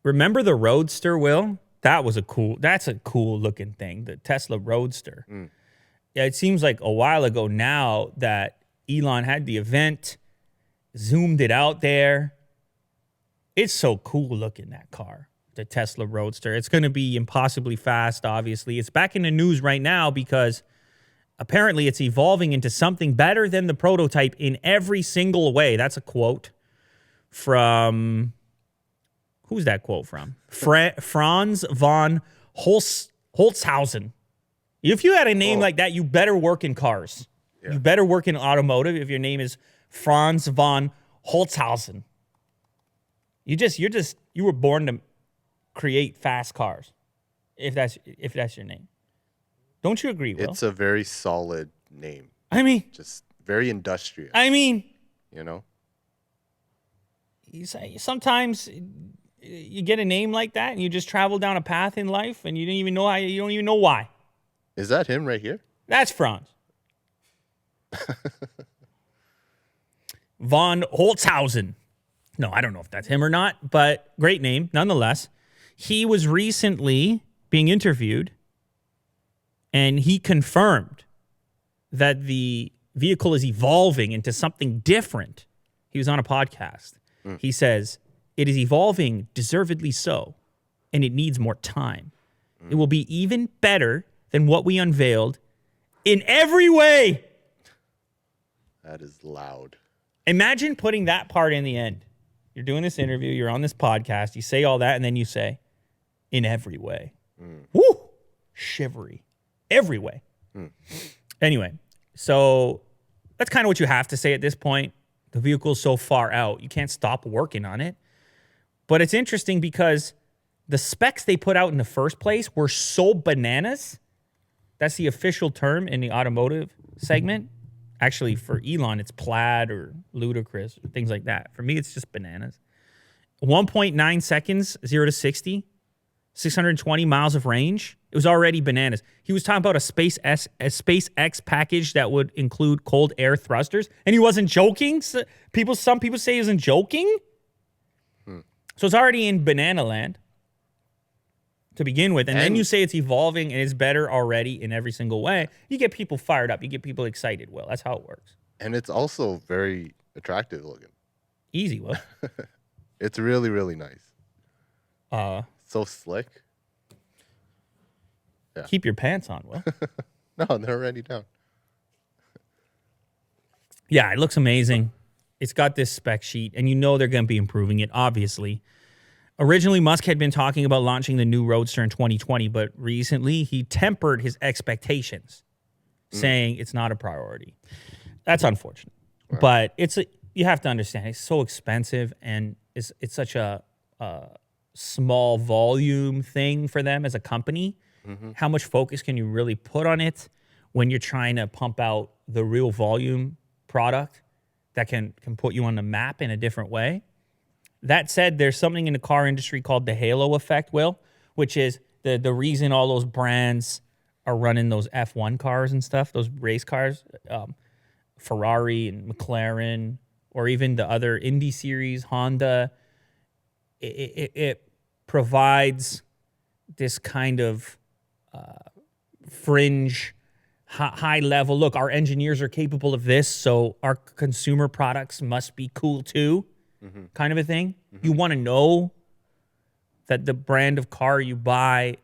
Remember the Roadster, Will? That's a cool looking thing, the Tesla Roadster. Yeah, it seems like a while ago now that Elon had the event, zoomed it out there. It's so cool looking, that car, the Tesla Roadster. It's going to be impossibly fast, obviously. It's back in the news right now because apparently it's evolving into something better than the prototype in every single way. That's a quote from... Who's that quote from? Franz von Holzhausen. If you had a name like that, you better work in cars. Yeah. You better work in automotive if your name is Franz von Holzhausen. You were born to create fast cars. If that's your name. Don't you agree, Will? It's a very solid name. I mean, just very industrious. I mean, you know, sometimes you get a name like that and you just travel down a path in life and you don't even know why. Is that him right here? That's Franz. Von Holzhausen. No, I don't know if that's him or not, but great name nonetheless. He was recently being interviewed and he confirmed that the vehicle is evolving into something different. He was on a podcast. He says, it is evolving, deservedly so, and it needs more time. It will be even better than what we unveiled in every way. That is loud. Imagine putting that part in the end. You're doing this interview, you're on this podcast, you say all that, and then you say, in every way. Woo! Shivery. Every way. Anyway, so that's kind of what you have to say at this point. The vehicle's so far out, you can't stop working on it. But it's interesting because the specs they put out in the first place were so bananas. That's the official term in the automotive segment. Actually, for Elon, it's plaid or ludicrous, or things like that. For me, it's just bananas. 1.9 seconds, 0 to 60, 620 miles of range. It was already bananas. He was talking about a SpaceX package that would include cold air thrusters, and he wasn't joking. Some people say he wasn't joking. So it's already in banana land to begin with, and then you say it's evolving and it's better already in every single way. You get people fired up. You get people excited, Will. That's how it works. And it's also very attractive looking. Easy, Will. It's really, really nice. So slick. Yeah. Keep your pants on, Will. No, they're already down. Yeah, it looks amazing. It's got this spec sheet, and you know they're going to be improving it, obviously. Originally, Musk had been talking about launching the new Roadster in 2020, but recently he tempered his expectations, saying it's not a priority. That's unfortunate. Right. But you have to understand, it's so expensive, and it's such a small volume thing for them as a company. How much focus can you really put on it when you're trying to pump out the real volume product that can put you on the map in a different way? That said, there's something in the car industry called the halo effect, Will, which is the reason all those brands are running those F1 cars and stuff, those race cars, Ferrari and McLaren, or even the other Indy series, Honda. It provides this kind of fringe, high level, look, our engineers are capable of this, so our consumer products must be cool too, kind of a thing. You want to know that the brand of car you buy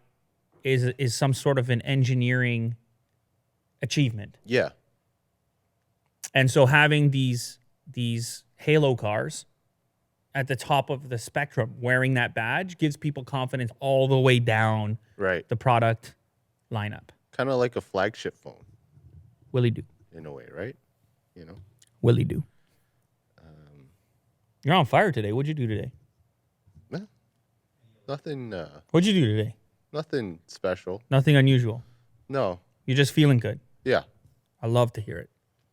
is some sort of an engineering achievement. Yeah. And so having these halo cars at the top of the spectrum wearing that badge gives people confidence all the way down the product lineup. Kind of like a flagship phone. Willie do. In a way, right? You know? Willie do. You're on fire today. What'd you do today? Nothing. What'd you do today? Nothing special. Nothing unusual? No. You're just feeling good? Yeah. I love to hear it.